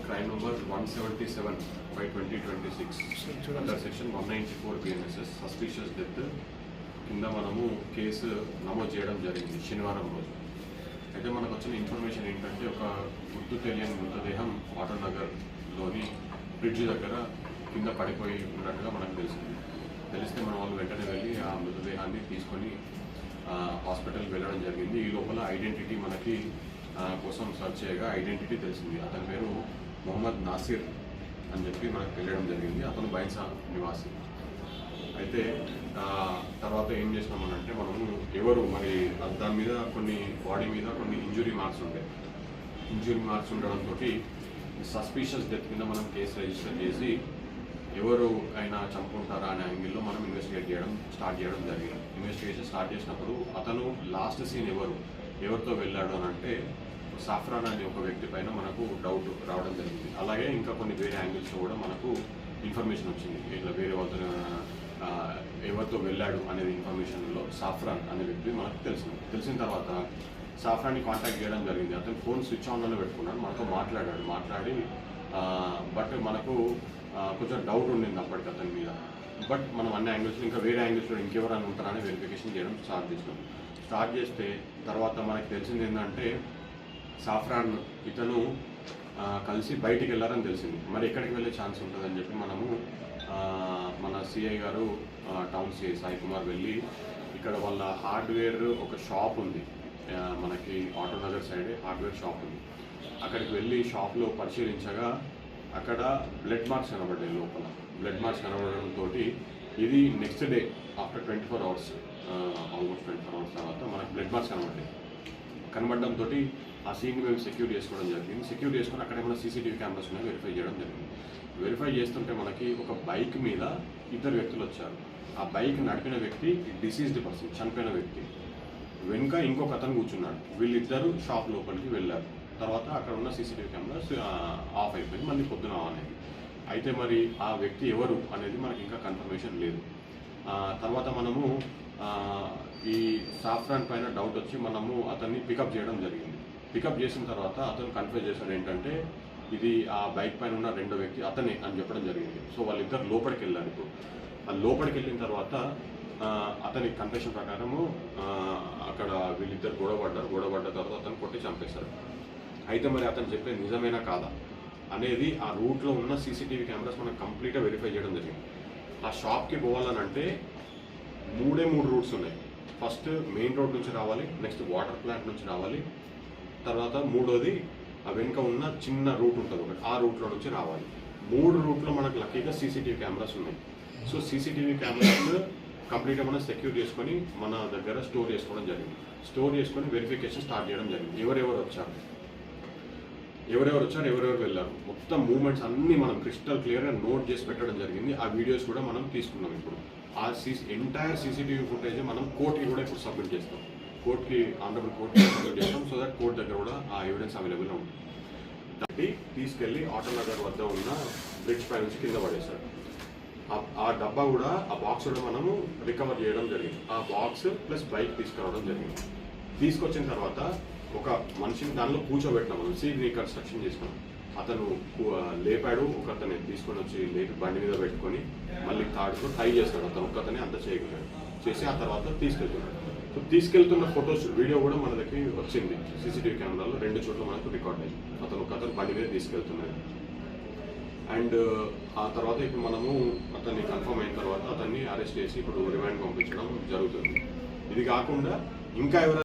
Crime number 177/2026 under section 194 BNSS suspicious death కింద మనము case నమోదు చేయడం జరిగింది శనివారం రోజు. అయితే మనకు వచ్చిన ఇన్ఫర్మేషన్ ఏంటంటే ఒక గుర్తు తెలియని మృతదేహం ఆటోనగర్లోని బ్రిడ్జ్ దగ్గర కింద పడిపోయి ఉన్నట్టుగా మనకు తెలిస్తే మన వాళ్ళు వెంటనే వెళ్ళి ఆ మృతదేహాన్ని తీసుకొని హాస్పిటల్కి వెళ్ళడం జరిగింది. ఈ లోపల ఐడెంటిటీ మనకి కోసం సర్చ్ చేయగా ఐడెంటిటీ తెలిసింది. అతని పేరు మొహమ్మద్ నాసిర్ అని చెప్పి మనకు తెలియడం జరిగింది. అతను బైన్సా నివాసి. అయితే తర్వాత ఏం చేసినామనంటే మనము ఎవరు మరి దాని మీద కొన్ని బాడీ మీద కొన్ని ఇంజురీ మార్క్స్ ఉండడంతో సస్పిషియస్ డెత్ కింద మనం కేసు రిజిస్టర్ చేసి ఎవరు అయినా చంపుకుంటారా అనే యాంగిల్లో మనం స్టార్ట్ చేయడం జరిగింది. ఇన్వెస్టిగేషన్ స్టార్ట్ చేసినప్పుడు అతను లాస్ట్ సీన్ ఎవరితో వెళ్ళాడు అని అంటే సాఫ్రాన్ అనే ఒక వ్యక్తి పైన మనకు డౌట్ రావడం జరిగింది. అలాగే ఇంకా కొన్ని వేరే యాంగిల్స్లో కూడా మనకు ఇన్ఫర్మేషన్ వచ్చింది. ఇట్లా వేరే వాళ్ళతో ఎవరితో వెళ్ళాడు అనేది ఇన్ఫర్మేషన్లో సాఫ్రాన్ అనే వ్యక్తి మనకు తెలిసిన తర్వాత సాఫ్రాన్ని కాంటాక్ట్ చేయడం జరిగింది. అతను ఫోన్ స్విచ్ ఆన్లోనే పెట్టుకున్నాడు, మనతో మాట్లాడి బట్ మనకు కొంచెం డౌట్ ఉండింది అప్పటికి అతని మీద. బట్ మనం అన్ని యాంగిల్స్లో ఇంకా వేరే యాంగిల్స్లో ఇంకెవరైనా ఉంటారని వెరిఫికేషన్ చేయడం స్టార్ట్ చేస్తే తర్వాత మనకు తెలిసింది ఏంటంటే సాఫ్రాన్ ఇతను కలిసి బయటికి వెళ్ళారని తెలిసింది. మరి ఎక్కడికి వెళ్ళే ఛాన్స్ ఉంటుందని చెప్పి మనము మన సిఐ గారు టౌన్ సిఐ సాయి కుమార్ వెళ్ళి ఇక్కడ వాళ్ళ హార్డ్వేర్ ఒక షాప్ ఉంది, మనకి ఆటోనగర్ సైడే హార్డ్వేర్ షాప్ ఉంది. అక్కడికి వెళ్ళి షాప్లో పరిశీలించగా అక్కడ బ్లడ్ మార్క్స్ కనబడ్డాయి. లోపల బ్లడ్ మార్క్స్ కనబడడంతో ఇది next day after 24 hours almost 24 hours తర్వాత మనకు బ్లడ్ మార్క్స్ కనబడడంతో ఆ సీన్ని మేము సెక్యూర్ చేసుకోవడం జరిగింది. సెక్యూర్ చేసుకుని అక్కడ ఏమైనా సీసీటీవీ కెమెరాస్ ఉన్నాయి వెరిఫై చేయడం జరిగింది. వెరిఫై చేస్తుంటే మనకి ఒక బైక్ మీద 2 వ్యక్తులు వచ్చారు. ఆ బైక్ నడిపిన వ్యక్తి డిసీజ్డ్ పర్సన్, చనిపోయిన వ్యక్తి. వెనుక ఇంకొక అతను కూర్చున్నాడు. వీళ్ళిద్దరూ షాప్ లోపలికి వెళ్ళారు. తర్వాత అక్కడ ఉన్న సీసీటీవీ కెమెరాస్ ఆఫ్ అయిపోయింది, మళ్ళీ పొద్దున అనేది. అయితే మరి ఆ వ్యక్తి ఎవరు అనేది మనకి ఇంకా కన్ఫర్మేషన్ లేదు. తర్వాత మనము ఈ సాఫ్రాన్ పైన డౌట్ వచ్చి మనము అతన్ని పికప్ చేయడం జరిగింది. పికప్ చేసిన తర్వాత అతను కన్ఫ్యూజ్ చేశాడు ఏంటంటే ఇది ఆ బైక్ పైన ఉన్న 2వ వ్యక్తి అతనే అని చెప్పడం జరిగింది. సో వాళ్ళిద్దరు లోపలికి వెళ్ళారు. ఇప్పుడు ఆ లోపలికి వెళ్ళిన తర్వాత అతని కన్ఫెషన్ ప్రకారము అక్కడ వీళ్ళిద్దరు గొడవపడ్డ తర్వాత అతను కొట్టి చంపేశారు. అయితే మరి అతను చెప్పేది నిజమేనా కాదా అనేది ఆ రూట్లో ఉన్న సీసీటీవీ కెమెరాస్ మనం కంప్లీట్గా వెరిఫై చేయడం జరిగింది. ఆ షాప్కి పోవాలనంటే 3 రూట్స్ ఉన్నాయి. ఫస్ట్ మెయిన్ రోడ్ నుంచి రావాలి, నెక్స్ట్ వాటర్ ప్లాంట్ నుంచి రావాలి, తర్వాత 3వది ఆ వెనుక ఉన్న చిన్న రూట్ ఉంటుంది ఒకటి, ఆ రూట్లో నుంచి రావాలి. 3 రూట్లో మనకు లక్కీగా సీసీటీవీ కెమెరాస్ ఉన్నాయి. సో సీసీటీవీ కెమెరాస్ కంప్లీట్గా మనం సెక్యూర్ చేసుకొని మన దగ్గర స్టోర్ చేసుకోవడం జరిగింది. స్టోర్ చేసుకొని వెరిఫికేషన్ స్టార్ట్ చేయడం జరిగింది. ఎవరెవరు వచ్చారు, ఎవరెవరు వెళ్ళారు, మొత్తం మూమెంట్స్ అన్నీ మనం క్రిస్టల్ క్లియర్గా నోట్ చేసి పెట్టడం జరిగింది. ఆ వీడియోస్ కూడా మనం తీసుకున్నాం. ఇప్పుడు ఆ ఎంటైర్ సీసీటీవీ ఫుటేజ్ మనం కోర్టుకి కూడా ఇప్పుడు సబ్మిట్ చేస్తాం. ఆనరబుల్ కోర్టుకి సబ్మిట్ చేస్తాం. సో దట్ కోర్టు దగ్గర కూడా ఆ ఎవిడెన్స్ అవైలబుల్గా ఉంటుంది. దాన్ని తీసుకెళ్ళి ఆటోనగర్ వద్ద ఉన్న బ్రిడ్జ్ పై నుంచి కింద పడేశారు. ఆ డబ్బా కూడా, ఆ బాక్స్ కూడా మనము రికవర్ చేయడం జరిగింది. ఆ బాక్స్ ప్లస్ బైక్ తీసుకురావడం జరిగింది. తీసుకొచ్చిన తర్వాత ఒక మనిషిని దానిలో కూర్చోబెట్టినాం. మనం సీన్ రీకన్స్ట్రక్షన్ చేసినాం. అతను లేపాడు, ఒక అతన్ని తీసుకొని వచ్చి లేపి బండి మీద పెట్టుకొని మళ్ళీ తాడుతో టై చేస్తాడు. అతను ఒక్కతనే అంత చేయగలిగాడు. చేసి ఆ తర్వాత తీసుకెళ్తున్నాడు. సో తీసుకెళ్తున్న ఫొటోస్ వీడియో కూడా మన దగ్గర వచ్చింది. సీసీటీవీ కెమెరాలో 2 చోట్ల మనకు రికార్డ్ అయ్యింది. అతను బండి మీద తీసుకెళ్తున్నాడు. అండ్ ఆ తర్వాత ఇప్పుడు మనము అతన్ని కన్ఫర్మ్ అయిన తర్వాత అతన్ని అరెస్ట్ చేసి ఇప్పుడు రిమాండ్ పంపించడం జరుగుతుంది. ఇది కాకుండా ఇంకా